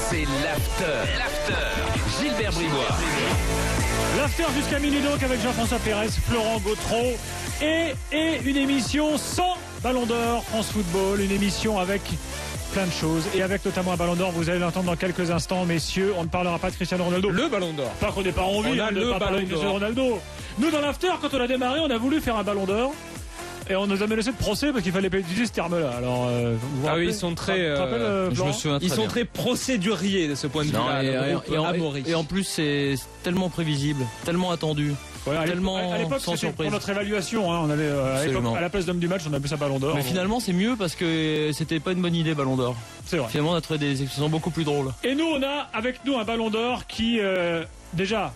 C'est l'after. Gilbert Bribois. L'after jusqu'à minuit donc avec Jean-François Pérez, Florent Gautreau et une émission sans Ballon d'Or France Football, une émission avec plein de choses et avec notamment un Ballon d'Or, vous allez l'entendre dans quelques instants, messieurs. On ne parlera pas de Cristiano Ronaldo. Le Ballon d'Or. Pas qu'on n'ait pas envie de pas parler de Cristiano Ronaldo. Nous dans l'after, quand on a démarré, on a voulu faire un Ballon d'Or. Et on nous a menacé de procès parce qu'il fallait pas utiliser ce terme-là. Alors, ils sont très, je me souviens ils sont très procéduriers de ce point de vue-là. Et en plus, c'est tellement prévisible, tellement attendu. Ouais, tellement à l'époque, sans c'était surprise. pour notre évaluation. On avait, à la place d'homme du match, on a appelé ça Ballon d'Or. Mais finalement, c'est mieux parce que c'était pas une bonne idée, Ballon d'Or. C'est vrai. Finalement, on a trouvé des expressions beaucoup plus drôles. Et nous, on a avec nous un Ballon d'Or qui, déjà,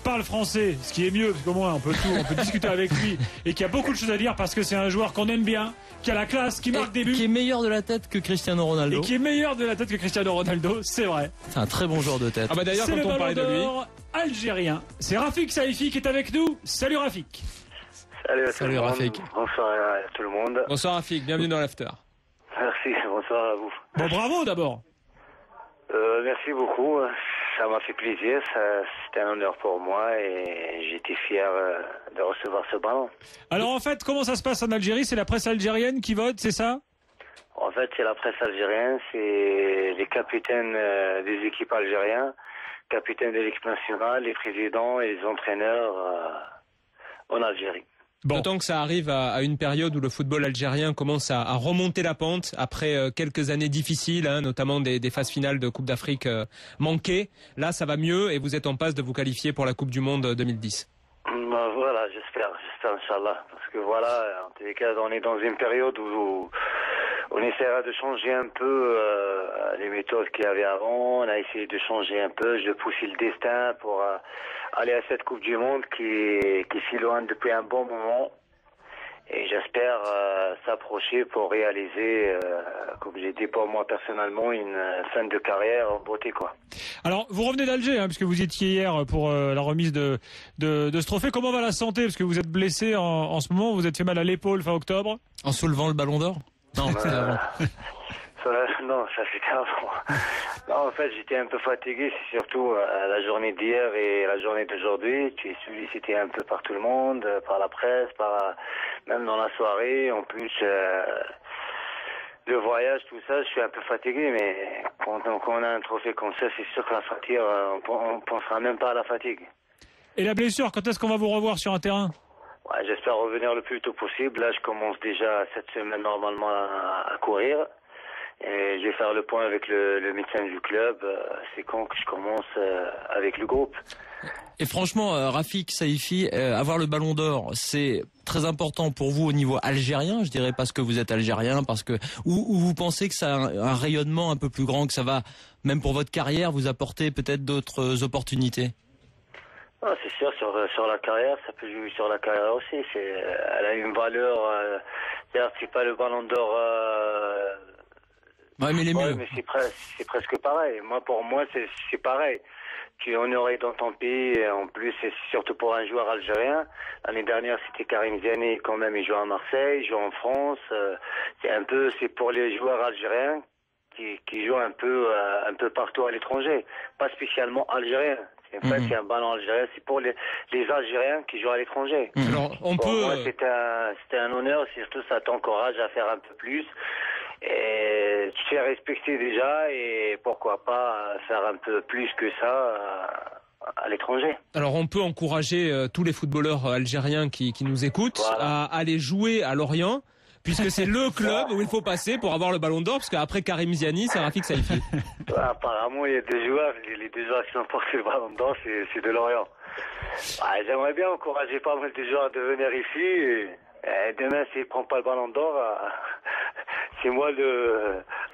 parle français, ce qui est mieux, parce qu'au moins on peut discuter avec lui, et qui a beaucoup de choses à dire parce que c'est un joueur qu'on aime bien, qui a la classe, qui marque des buts. Qui est meilleur de la tête que Cristiano Ronaldo. Et qui est meilleur de la tête que Cristiano Ronaldo, c'est vrai. C'est un très bon joueur de tête. Ah bah d'ailleurs, c'est quand on parlait de lui. Algérien. C'est Rafik Saïfi qui est avec nous. Salut Rafik. Salut Rafik. Bonsoir à tout le monde. Bonsoir Rafik, bienvenue dans l'after. Merci, bonsoir à vous. Bon, bravo d'abord. Merci beaucoup. Ça m'a fait plaisir, c'était un honneur pour moi et j'étais fier de recevoir ce ballon. Alors en fait, comment ça se passe en Algérie? C'est la presse algérienne qui vote, c'est ça? En fait, c'est la presse algérienne, c'est les capitaines des équipes algériennes, capitaines de l'équipe nationale, les présidents et les entraîneurs en Algérie. Bon. D'autant que ça arrive à une période où le football algérien commence à remonter la pente après quelques années difficiles, notamment des phases finales de Coupe d'Afrique manquées. Là, ça va mieux et vous êtes en passe de vous qualifier pour la Coupe du Monde 2010. Voilà, j'espère, Inch'Allah. Parce que voilà, en tous les cas, on est dans une période où on essaiera de changer un peu les méthodes qu'il y avait avant. On a essayé de changer un peu, de pousser le destin pour aller à cette Coupe du Monde qui est si loin depuis un bon moment. Et j'espère s'approcher pour réaliser, comme j'ai dit pour moi personnellement, une fin de carrière en beauté, quoi. Alors, vous revenez d'Alger, puisque vous étiez hier pour la remise de ce trophée. Comment va la santé? Parce que vous êtes blessé en ce moment, vous êtes fait mal à l'épaule fin octobre. En soulevant le Ballon d'Or? Non, c'était avant. Non, ça c'était avant. Non, en fait, j'étais un peu fatigué, c'est surtout la journée d'hier et la journée d'aujourd'hui. Tu es sollicité un peu par tout le monde, par la presse, même dans la soirée. En plus, le voyage, tout ça, je suis un peu fatigué, mais quand on a un trophée comme ça, c'est sûr que la fatigue, on pensera même pas à la fatigue. Et la blessure, quand est-ce qu'on va vous revoir sur un terrain? Ouais, j'espère revenir le plus tôt possible. Là, je commence déjà cette semaine normalement à courir. Et je vais faire le point avec le médecin du club. C'est quand que je commence avec le groupe. Et franchement, Rafik Saïfi, avoir le Ballon d'Or, c'est très important pour vous au niveau algérien, je dirais, parce que vous êtes algérien, parce que ou vous pensez que ça a un rayonnement un peu plus grand, que ça va, même pour votre carrière, vous apporter peut-être d'autres opportunités? Ah, c'est sûr, sur la carrière, ça peut jouer sur la carrière aussi. Elle a une valeur. C'est pas le Ballon d'Or. Ouais, mais il est mieux. Mais c'est presque pareil. Pour moi, c'est pareil. Tu es honoré dans ton pays. En plus, c'est surtout pour un joueur algérien. L'année dernière, c'était Karim Ziani. Quand même, il joue à Marseille, il joue en France. C'est pour les joueurs algériens qui jouent un peu partout à l'étranger. Pas spécialement algériens. En fait, c'est un ballon algérien. C'est pour les Algériens qui jouent à l'étranger. Alors, Pour moi, c'était un honneur. Surtout, ça t'encourage à faire un peu plus. Et tu fais respecter déjà et pourquoi pas faire un peu plus que ça à l'étranger. Alors on peut encourager tous les footballeurs algériens qui nous écoutent à aller jouer à Lorient, puisque c'est le club où il faut passer pour avoir le Ballon d'Or, parce qu'après Karim Ziani, c'est Rafik Saïfi. Apparemment, il y a des joueurs, les deux joueurs qui ont porté le Ballon d'Or, c'est de Lorient. J'aimerais bien encourager pas mal de joueurs de venir ici. Et demain, s'il prend pas le Ballon d'Or, c'est moi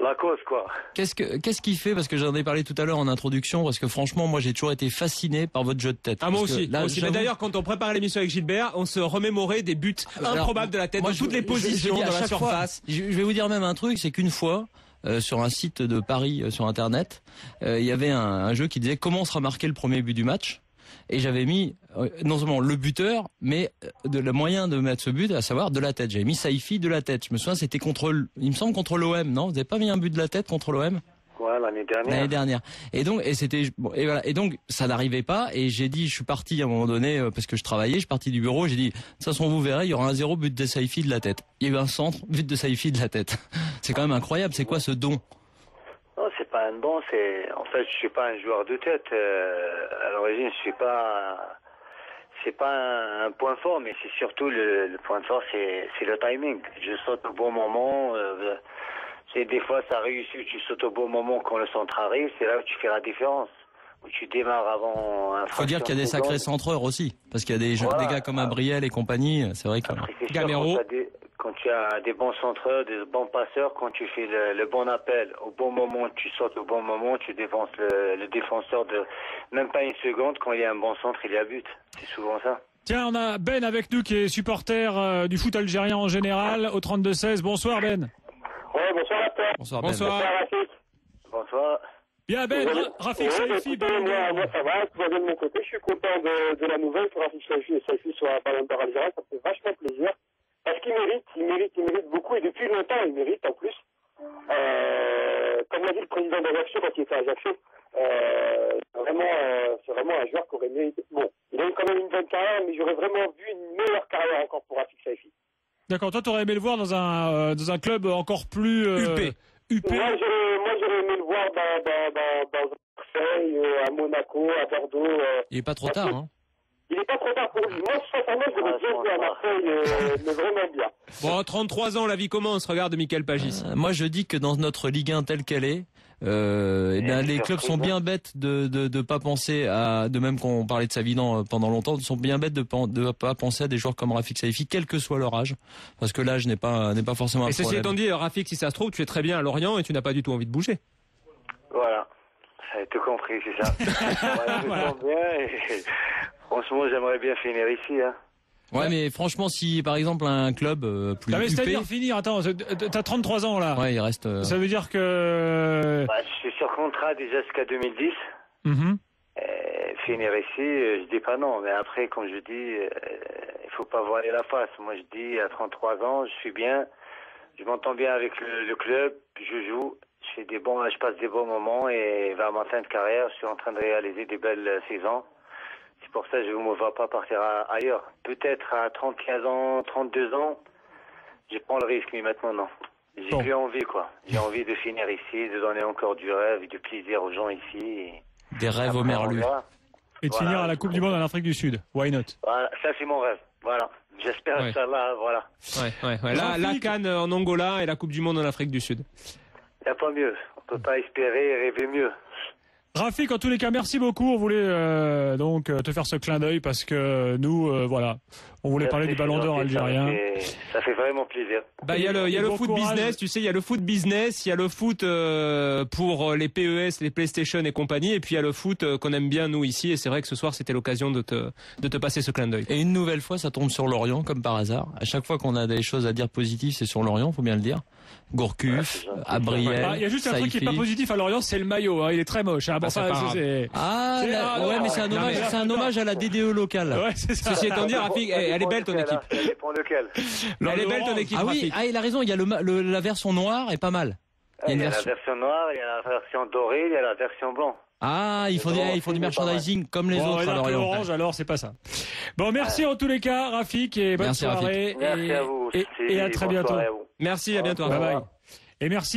la cause, quoi. Qu'est-ce qui fait, parce que j'en ai parlé tout à l'heure en introduction, parce que franchement, moi j'ai toujours été fasciné par votre jeu de tête. Ah, moi aussi. Mais d'ailleurs, quand on préparait l'émission avec Gilbert, on se remémorait des buts improbables de la tête, de toutes les positions dans la surface. Je vais vous dire même un truc, c'est qu'une fois, sur un site de Paris sur Internet, il y avait un jeu qui disait comment sera marqué le premier but du match. Et j'avais mis non seulement le buteur, mais le moyen de mettre ce but, à savoir de la tête. J'avais mis Saïfi de la tête. Je me souviens, c'était contre l'OM, non? Vous n'avez pas mis un but de la tête contre l'OM? Ouais, l'année dernière. L'année dernière. Et donc, et donc, ça n'arrivait pas. Et j'ai dit, je suis parti à un moment donné parce que je travaillais. Je suis parti du bureau. J'ai dit, de toute façon, vous verrez, il y aura un 0 but de Saifi de la tête. Il y a eu un centre, but de Saifi de la tête. C'est quand même incroyable. C'est quoi ce don? Non, c'est pas un don. En fait, je suis pas un joueur de tête. À l'origine, je suis pas. C'est pas un point fort, mais c'est surtout le point fort, c'est le timing. Je saute au bon moment. Des fois, ça réussit, tu sautes au bon moment quand le centre arrive, c'est là où tu fais la différence. Où tu démarres avant un. Faut dire qu'il y a des sacrés centreurs aussi, parce qu'il y a des gars comme Abriel et compagnie, c'est vrai que. Gamero. Quand tu as des bons centreurs, des bons passeurs, quand tu fais le bon appel au bon moment, tu sautes au bon moment, tu défenses le défenseur de même pas une seconde. Quand il y a un bon centre, il y a but. C'est souvent ça. Tiens, on a Ben avec nous qui est supporter du foot algérien en général au 32-16. Bonsoir Ben. Ouais, bonsoir à toi. Bonsoir Ben. Bonsoir. Bonsoir. Bien Ben, Rafik Saifi, moi ça va, tout va bien de mon côté. Je suis content de la nouvelle que Rafik Saifi soit ballon d'or algérien, ça me fait vachement plaisir. Parce qu'il mérite beaucoup et depuis longtemps il mérite en plus. Comme l'a dit le président d'Ajaccio quand il était à Ajaccio, c'est vraiment un joueur qui aurait mérité. Bon, il a eu quand même une bonne carrière, mais j'aurais vraiment vu une meilleure carrière encore pour Rafik Saifi. D'accord, toi t'aurais aimé le voir dans un club encore plus UP. Moi j'aurais aimé le voir dans Marseille, à Monaco, à Bordeaux. Il est pas trop tard, hein. Il est pas trop tard pour lui. Moi, sincèrement, j'aurais bien vu à Marseille, mais vraiment bien. Bon, 33 ans, la vie commence. Regarde Michael Pagis. Moi, je dis que dans notre Ligue 1 telle qu'elle est, les clubs sont bien bêtes de pas penser à, de même qu'on parlait de Savidan pendant longtemps, sont bien bêtes de pas penser à des joueurs comme Rafik Saifi, quel que soit leur âge, parce que l'âge n'est pas forcément un Et ceci problème. étant dit, Rafik, si ça se trouve, tu es très bien à Lorient et tu n'as pas du tout envie de bouger. Voilà. J'avais tout compris, c'est ça. Je me sens bien et franchement, j'aimerais bien finir ici. Hein. Ouais, mais franchement, si par exemple un club plus Ah mais huppé, c'est-à-dire finir, attends, t'as 33 ans là. ouais, il reste. Ça veut dire que... Bah, je suis sur contrat déjà jusqu'à 2010. Finir ici, je dis pas non. Mais après, comme je dis, il faut pas voiler la face. Moi, je dis à 33 ans, je suis bien. Je m'entends bien avec le club. Je joue. Je passe des bons moments et vers ma fin de carrière, je suis en train de réaliser des belles saisons. C'est pour ça que je ne me vois pas partir ailleurs. Peut-être à 35 ans, 32 ans, je prends le risque, mais maintenant non. J'ai plus envie, quoi. J'ai envie de finir ici, de donner encore du rêve et du plaisir aux gens ici. Des rêves au merlu. Et de finir à la Coupe du Monde en Afrique du Sud. Why not? Voilà, ça c'est mon rêve. Voilà. J'espère que ça là, voilà. Ouais. La CAN en Angola et la Coupe du Monde en Afrique du Sud. Il n'y a pas mieux. On peut pas espérer et rêver mieux. Rafik, en tous les cas, merci beaucoup. On voulait donc te faire ce clin d'œil parce que nous, voilà, on voulait parler du Ballon d'Or algérien. Ça fait vraiment plaisir. Bah il y a le Bon foot courage. business, tu sais, il y a le foot business, il y a le foot pour les PES, les PlayStation et compagnie, et puis il y a le foot qu'on aime bien nous ici. Et c'est vrai que ce soir c'était l'occasion de te passer ce clin d'œil. Et une nouvelle fois, ça tombe sur Lorient, comme par hasard. À chaque fois qu'on a des choses à dire positives, c'est sur Lorient, faut bien le dire. Gourcuff, Abriel, Il y a juste un truc qui est pas Saifi. positif à Lorient, c'est le maillot. Hein, il est très moche. Hein. Bon, c'est pas grave. Ouais, mais c'est un hommage, c'est un hommage à la DDE locale. Ouais, c'est ça. Ceci étant dit, Rafik, elle est belle ton équipe. Ça dépend lequel. Elle est belle ton équipe, Ah oui, Rafik. il a raison, il y a la version noire est pas mal. Il y a la version noire, il y a la version dorée, il y a la version blanc. Ah, ils font du merchandising comme les autres à Lorient. Orange, alors c'est pas ça. Bon, merci en tous les cas, Rafik, et bonne Merci, soirée. Merci à vous. Et à très Bonne bientôt. soirée à vous. Merci, à bientôt. Bye bye. Et merci.